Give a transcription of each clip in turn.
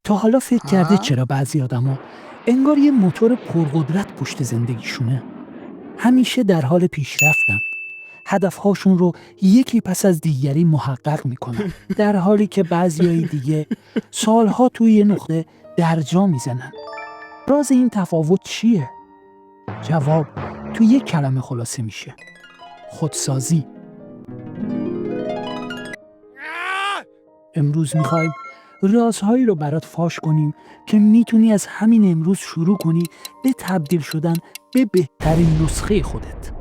تا حالا فکر کرده چرا بعضی آدما انگار یه موتور پرقدرت پشت زندگیشونه؟ همیشه در حال پیشرفتن. هدفهاشون رو یکی پس از دیگری محقق میکنن، در حالی که بعضیای دیگه سالها توی یه نقطه درجا میزنن. راز این تفاوت چیه؟ جواب توی یک کلمه خلاصه میشه: خودسازی. امروز میخوایم رازهایی رو برات فاش کنیم که میتونی از همین امروز شروع کنی به تبدیل شدن به بهترین نسخه خودت.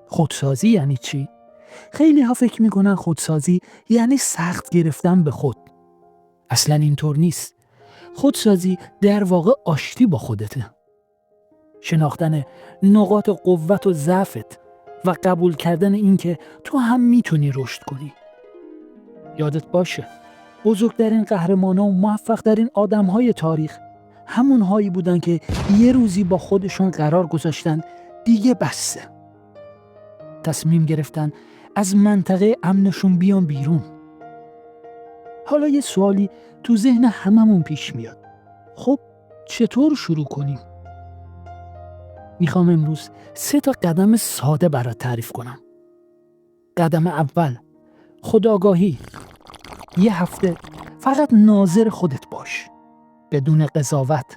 خودسازی یعنی چی؟ خیلی ها فکر میکنن خودسازی یعنی سخت گرفتن به خود. اصلا اینطور نیست. خودسازی در واقع آشتی با خودته. شناختن نقاط قوت و ضعفت و قبول کردن این که تو هم میتونی رشد کنی. یادت باشه بزرگترین قهرمان‌ها و موفق‌ترین آدم‌های تاریخ همون‌هایی بودن که یه روزی با خودشون قرار گذاشتن دیگه بسه. تصمیم گرفتن از منطقه امنشون بیان بیرون. حالا یه سوالی تو ذهن هممون پیش میاد. خب چطور شروع کنیم؟ میخوام امروز 3 قدم ساده برات تعریف کنم. قدم اول: خودآگاهی. یه هفته فقط ناظر خودت باش، بدون قضاوت.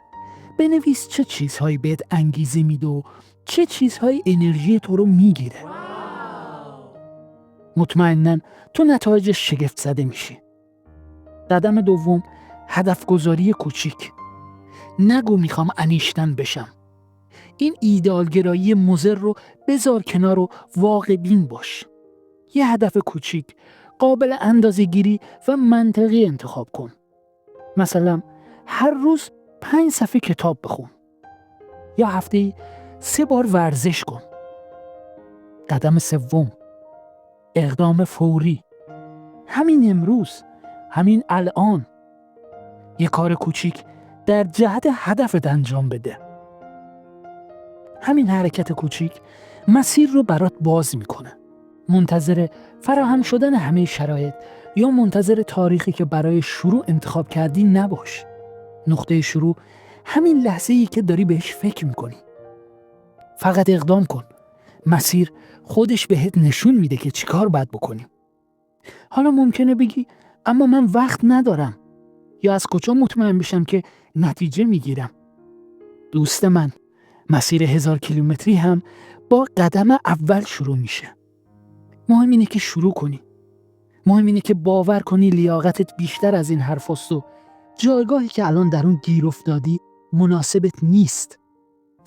بنویس چه چیزهایی بهت انگیزه میده و چه چیزهایی انرژی تو رو میگیره. مطمئناً تو نتایجش شگفت زده میشی. قدم دوم: هدف گذاری کوچیک. نگو میخوام انیشتن بشم. این ایدئالگرایی مضر رو بذار کنار و واقع بین باش. یه هدف کوچیک، قابل اندازه‌گیری و منطقی انتخاب کن. مثلا هر روز 5 صفحه کتاب بخون. یا هفته‌ای 3 بار ورزش کن. قدم سوم: اقدام فوری. همین امروز، همین الان، یه کار کوچیک در جهت هدفت انجام بده. همین حرکت کوچیک مسیر رو برات باز میکنه. منتظر فراهم شدن همه شرایط یا منتظر تاریخی که برای شروع انتخاب کردی نباش. نقطه شروع همین لحظه‌ای که داری بهش فکر میکنی. فقط اقدام کن. مسیر خودش بهت نشون میده که چیکار باید بکنی. حالا ممکنه بگی اما من وقت ندارم، یا از کجا مطمئن بشم که نتیجه میگیرم؟ دوست من، مسیر 1000 کیلومتری هم با قدم اول شروع میشه. مهم اینه که شروع کنی. مهم اینه که باور کنی لیاقتت بیشتر از این حرف است و جایگاهی که الان در اون گیر افتادی مناسبت نیست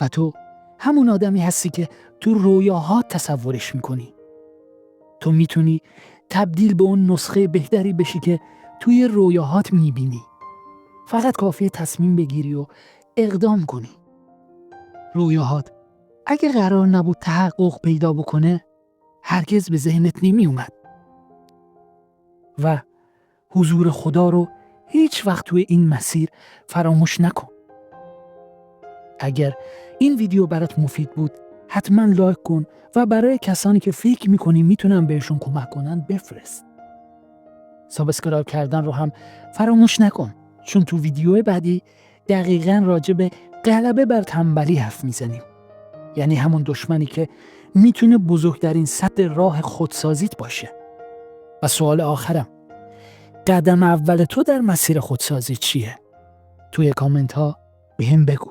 و تو همون آدمی هستی که تو رویاهات تصورش میکنی. تو میتونی تبدیل به اون نسخه بهتری بشی که توی رویاهات میبینی. فقط کافیه تصمیم بگیری و اقدام کنی. رویاهات اگه قرار نبود تحقق پیدا بکنه هرگز به ذهنت نمی اومد. و حضور خدا رو هیچ وقت توی این مسیر فراموش نکن. اگر این ویدیو برات مفید بود حتما لایک کن و برای کسانی که فکر میکنی میتونن بهشون کمک کنن بفرست. سابسکرایب کردن رو هم فراموش نکن، چون تو ویدیو بعدی دقیقاً راجع به غلبه بر تنبلی حرف میزنیم. یعنی همون دشمنی که میتونه بزرگترین سد راه خودسازیت باشه. و سوال آخرم: قدم اول تو در مسیر خودسازی چیه؟ توی کامنت ها بهم بگو.